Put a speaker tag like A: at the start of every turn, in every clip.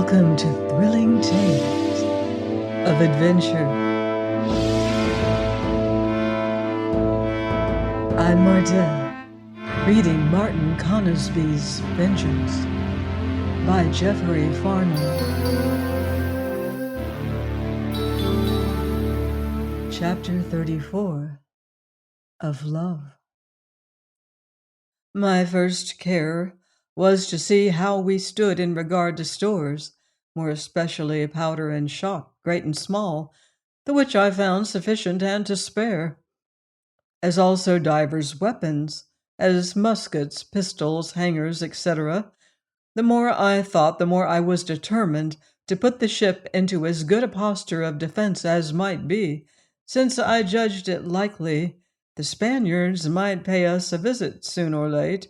A: Welcome to Thrilling Tales of Adventure. I'm Mardell, reading Martin Connisby's Vengeance by Jeffery Farnol. Chapter 34 of Love. My first care was to see how we stood in regard to stores, more especially powder and shot, great and small, the which I found sufficient and to spare, as also divers weapons, as muskets, pistols, hangers, etc. The more I thought, the more I was determined to put the ship into as good a posture of defense as might be, since I judged it likely the Spaniards might pay us a visit soon or late,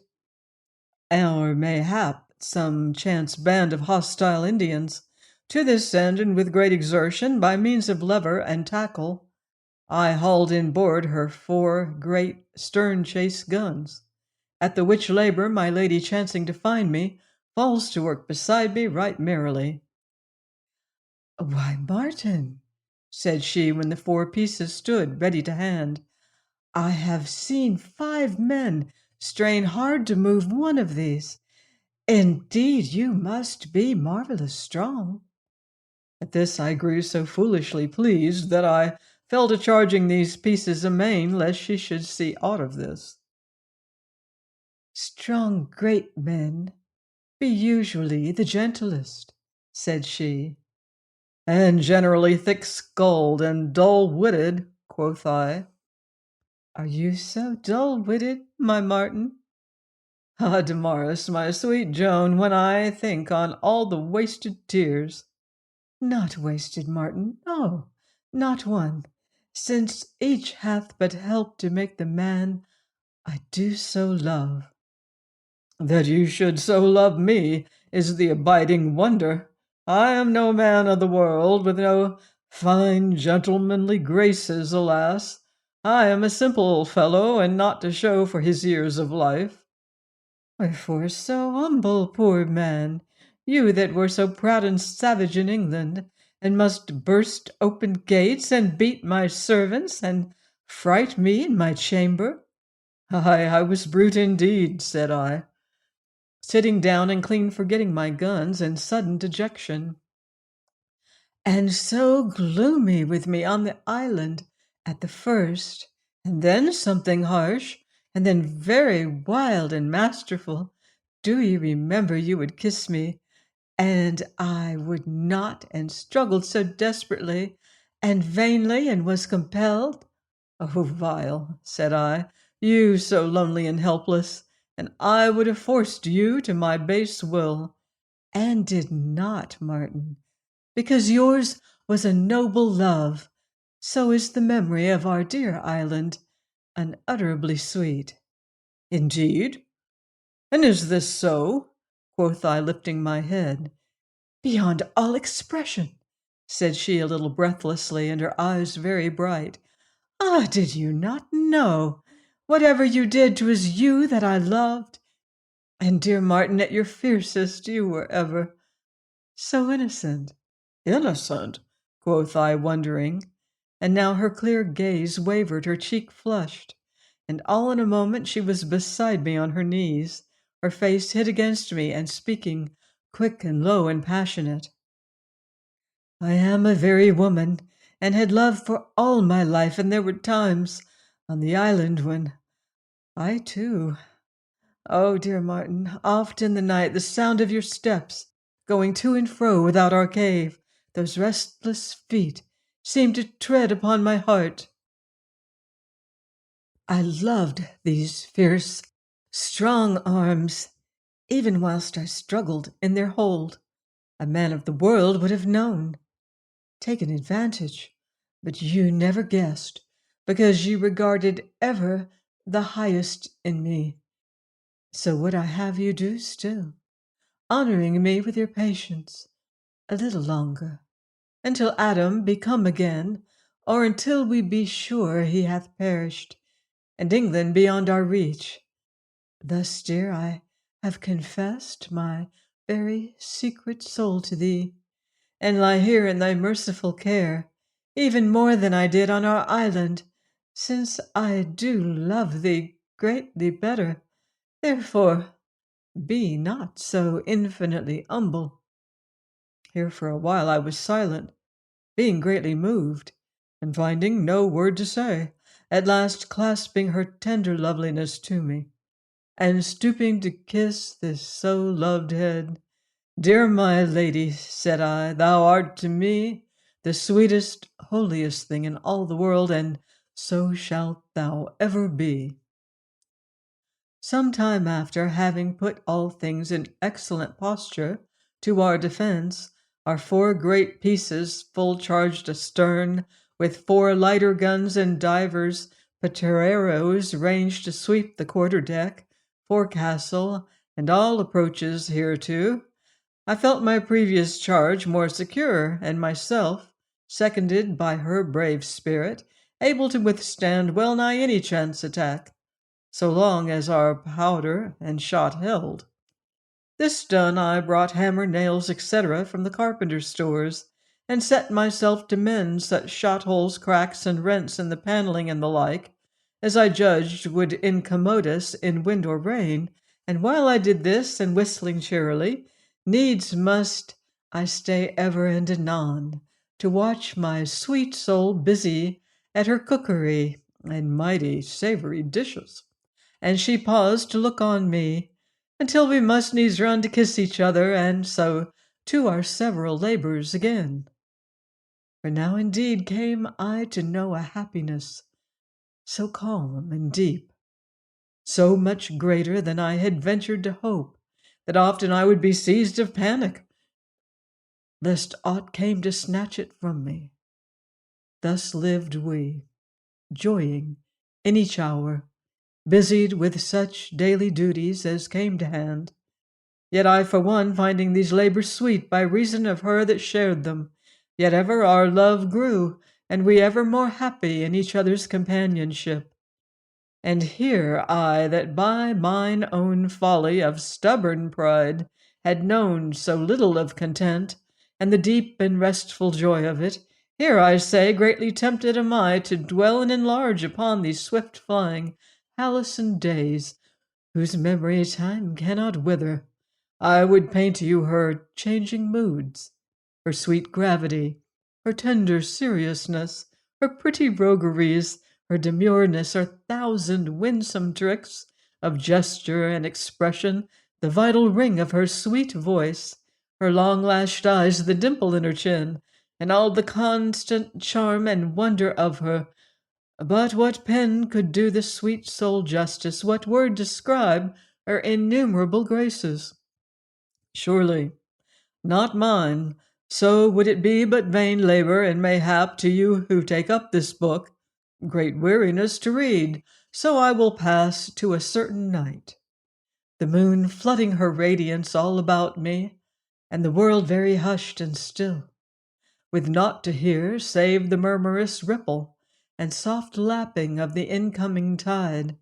A: or mayhap some chance band of hostile Indians. To this end, and with great exertion, by means of lever and tackle, I hauled in board her 4 great stern-chase guns, at the which labor my lady, chancing to find me, falls to work beside me right merrily. "Why, Martin," said she, when the 4 pieces stood ready to hand, "I have seen 5 men strain hard to move one of these. Indeed, you must be marvelous strong." At this I grew so foolishly pleased that I fell to charging these pieces amain, lest she should see aught of this. "Strong great men be usually the gentlest," said she. "And generally thick-skulled and dull-witted," quoth I. "Are you so dull-witted, my Martin?" "Ah, Damaris, my sweet Joan, when I think on all the wasted tears—" "Not wasted, Martin, no, not one, since each hath but helped to make the man I do so love." "That you should so love me is the abiding wonder. I am no man of the world, with no fine gentlemanly graces, alas. I am a simple fellow, and not to show for his years of life." "Wherefore so humble, poor man, you that were so proud and savage in England, and must burst open gates, and beat my servants, and fright me in my chamber?" "Aye, I was brute indeed," said I, sitting down and clean forgetting my guns in sudden dejection. "And so gloomy with me on the island at the first, and then something harsh, and then very wild and masterful. Do you remember you would kiss me, and I would not, and struggled so desperately and vainly, and was compelled?" "Oh, vile," said I, "you so lonely and helpless, and I would have forced you to my base will." "And did not, Martin, because yours was a noble love. So is the memory of our dear island, unutterably sweet." "Indeed? And is this so?" quoth I, lifting my head. "Beyond all expression," said she a little breathlessly, and her eyes very bright. "Ah, did you not know? Whatever you did, 'twas you that I loved. And, dear Martin, at your fiercest you were ever so innocent." "Innocent?" quoth I, wondering. And now her clear gaze wavered, her cheek flushed, and all in a moment she was beside me on her knees, her face hid against me, and speaking quick and low and passionate. "I am a very woman, and had loved for all my life, and there were times on the island when I too— Oh, dear Martin, oft in the night the sound of your steps, going to and fro without our cave, those restless feet, seemed to tread upon my heart. I loved these fierce, strong arms, even whilst I struggled in their hold. A man of the world would have known, taken advantage, but you never guessed, because you regarded ever the highest in me. So would I have you do still, honoring me with your patience a little longer, until Adam be come again, or until we be sure he hath perished, and England beyond our reach. Thus, dear, I have confessed my very secret soul to thee, and lie here in thy merciful care, even more than I did on our island, since I do love thee greatly better. Therefore, be not so infinitely humble. Here for a while I was silent, being greatly moved, and finding no word to say, at last clasping her tender loveliness to me, and stooping to kiss this so loved head. Dear my lady, said I, thou art to me the sweetest, holiest thing in all the world, and so shalt thou ever be. Some time after, having put all things in excellent posture to our defense, our 4 great pieces full charged astern, with 4 lighter guns and divers patereros ranged to sweep the quarter deck, forecastle, and all approaches hereto, I felt my previous charge more secure, and myself, seconded by her brave spirit, able to withstand well nigh any chance attack, so long as our powder and shot held. This done, I brought hammer, nails, etc., from the carpenter's stores, and set myself to mend such shot holes, cracks, and rents in the paneling and the like, as I judged would incommode us in wind or rain. And while I did this, and whistling cheerily, needs must I stay ever and anon to watch my sweet soul busy at her cookery and mighty savory dishes. And she paused to look on me, until we must needs run to kiss each other, and so to our several labors again. For now indeed came I to know a happiness so calm and deep, so much greater than I had ventured to hope, that often I would be seized of panic, lest aught came to snatch it from me. Thus lived we, joying in each hour, busied with such daily duties as came to hand. Yet I, for one, finding these labors sweet by reason of her that shared them, yet ever our love grew, and we ever more happy in each other's companionship. And here I, that by mine own folly of stubborn pride had known so little of content, and the deep and restful joy of it, here, I say, greatly tempted am I to dwell and enlarge upon these swift-flying, halcyon days, whose memory time cannot wither. I would paint you her changing moods, her sweet gravity, her tender seriousness, her pretty rogueries, her demureness, her 1,000 winsome tricks of gesture and expression, the vital ring of her sweet voice, her long-lashed eyes, the dimple in her chin, and all the constant charm and wonder of her. But what pen could do the sweet soul justice, what word describe her innumerable graces? Surely not mine, so would it be but vain labor, and mayhap to you who take up this book, great weariness to read. So I will pass to a certain night, the moon flooding her radiance all about me, and the world very hushed and still, with naught to hear save the murmurous ripple and soft lapping of the incoming tide,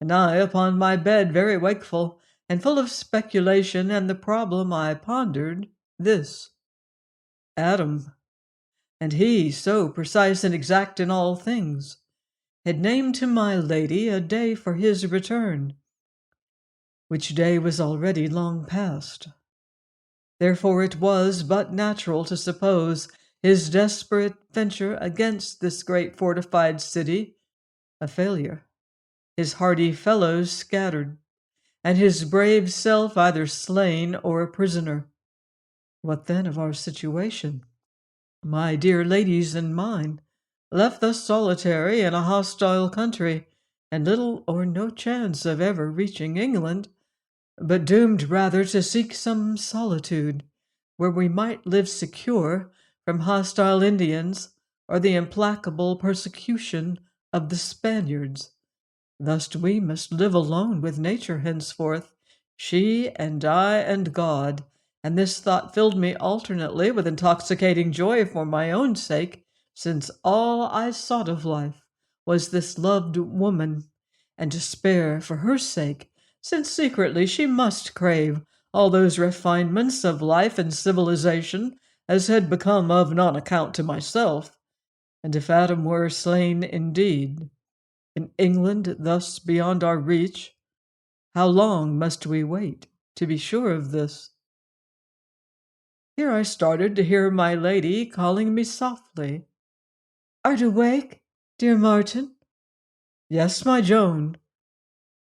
A: and I upon my bed very wakeful, and full of speculation, and the problem I pondered this: Adam, and he so precise and exact in all things, had named to my lady a day for his return, which day was already long past. Therefore it was but natural to suppose his desperate venture against this great fortified city a failure, his hardy fellows scattered, and his brave self either slain or a prisoner. What then of our situation, my dear ladies and mine, left thus solitary in a hostile country, and little or no chance of ever reaching England, but doomed rather to seek some solitude, where we might live secure from hostile Indians or the implacable persecution of the Spaniards? Thus we must live alone with nature henceforth, she and I and God, and this thought filled me alternately with intoxicating joy for my own sake, since all I sought of life was this loved woman, and despair for her sake, since secretly she must crave all those refinements of life and civilization as had become of none account to myself. And if Adam were slain indeed, in England thus beyond our reach, how long must we wait to be sure of this? Here I started to hear my lady calling me softly. Art awake, dear Martin? Yes, my Joan.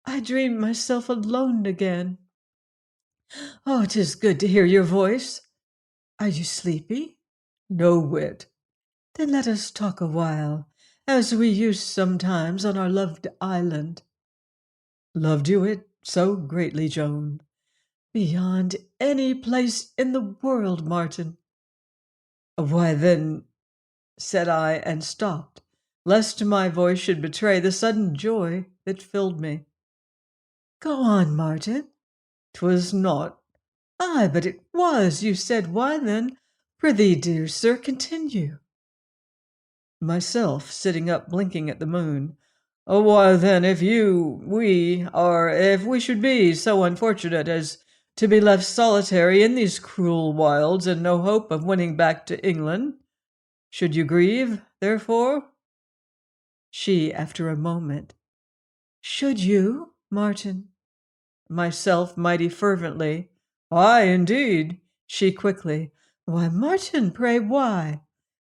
A: I dreamed myself alone again. Oh, 'tis good to hear your voice. Are you sleepy? No whit. Then let us talk a while, as we used sometimes on our loved island. Loved you it so greatly, Joan? Beyond any place in the world, Martin. Why then, said I, and stopped, lest my voice should betray the sudden joy that filled me. Go on, Martin. 'Twas not. Ay, but it was, you said. Why then? Prithee, dear sir, continue. Myself, sitting up blinking at the moon. Oh, why then, if we should be so unfortunate as to be left solitary in these cruel wilds and no hope of winning back to England, should you grieve, therefore? She, after a moment. Should you, Martin? Myself, mighty fervently. Why, indeed. She quickly. Why, Martin, pray why?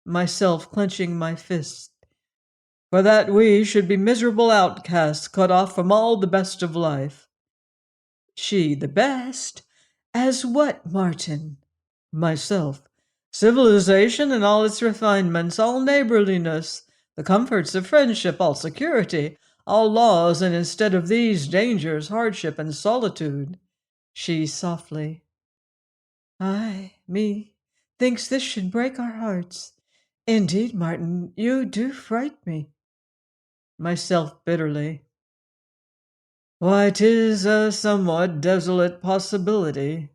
A: Myself, clenching my fist. For that we should be miserable outcasts, cut off from all the best of life. She, the best? As what, Martin? Myself. Civilization and all its refinements, all neighborliness, the comforts of friendship, all security, all laws, and instead of these, dangers, hardship, and solitude. She softly. Ay, me thinks this should break our hearts. Indeed, Martin, you do fright me. Myself bitterly. Why, 'tis a somewhat desolate possibility.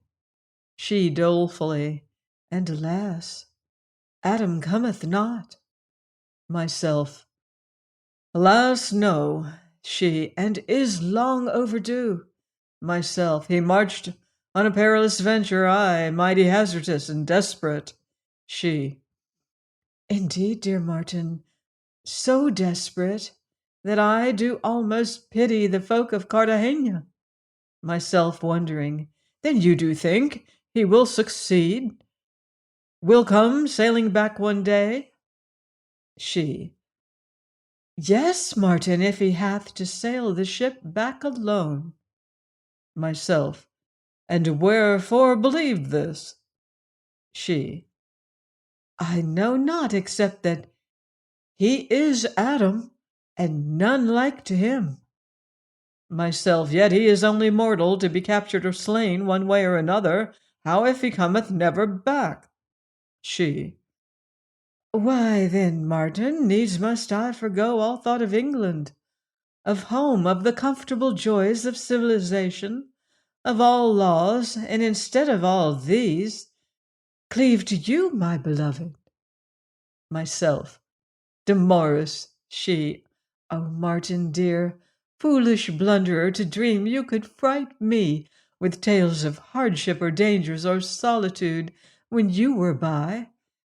A: She dolefully. And alas, Adam cometh not. Myself. Alas, no. She. And is long overdue. Myself. He marched on a perilous venture, ay, mighty hazardous and desperate. She. Indeed, dear Martin, so desperate that I do almost pity the folk of Cartagena. Myself wondering, then you do think he will succeed? Will come sailing back one day? She. Yes, Martin, if he hath to sail the ship back alone. Myself. And wherefore believe this? She. I know not, except that he is Adam, and none like to him. Myself, yet he is only mortal, to be captured or slain one way or another. How if he cometh never back? She. Why then, Martin, needs must I forego all thought of England, of home, of the comfortable joys of civilization, of all laws, and instead of all these, cleave to you, my beloved. Myself. Demorus. She. Oh, Martin, dear, foolish blunderer, to dream you could fright me with tales of hardship or dangers or solitude when you were by.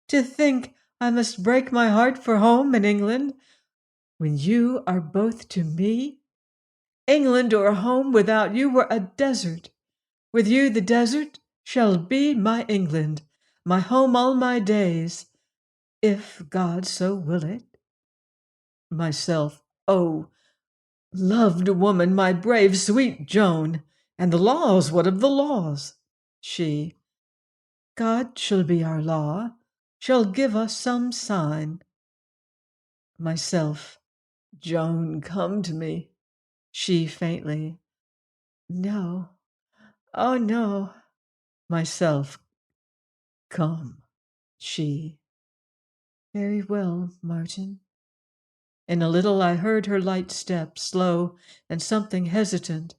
A: To think I must break my heart for home and England when you are both to me. England or home without you were a desert. With you the desert shall be my England, my home all my days, if God so will it. Myself. Oh, loved woman, my brave, sweet Joan, and the laws, what of the laws? She. God shall be our law, shall give us some sign. Myself. Joan, come to me. She faintly. No. Oh, no. Myself. Come. She. Very well, Martin. In a little I heard her light step, slow and something hesitant,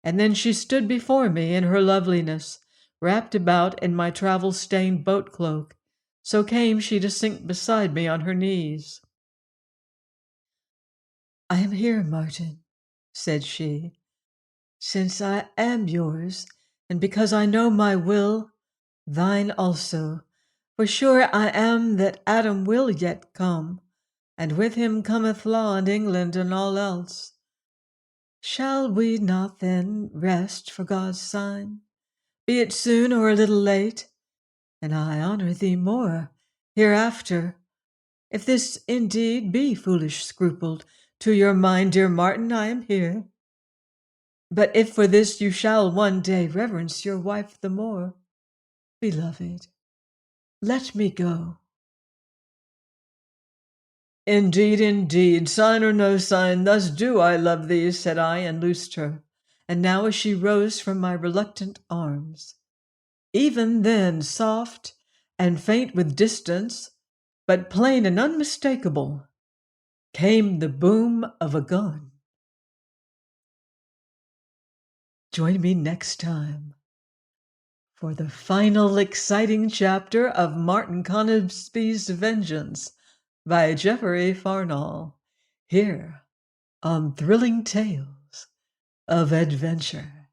A: and then she stood before me in her loveliness, wrapped about in my travel-stained boat cloak. So came she to sink beside me on her knees. I am here, Martin, said she, since I am yours, and because I know my will, thine also. For sure I am that Adam will yet come, and with him cometh law and England and all else. Shall we not then rest for God's sign, be it soon or a little late? And I honor thee more hereafter. If this indeed be foolish scrupled to your mind, dear Martin, I am here. But if for this you shall one day reverence your wife the more, beloved, let me go. Indeed, indeed, sign or no sign, thus do I love thee, said I, and loosed her. And now as she rose from my reluctant arms, even then soft and faint with distance, but plain and unmistakable, came the boom of a gun. Join me next time for the final exciting chapter of Martin Connisby's Vengeance by Jeffery Farnol, here on Thrilling Tales of Adventure.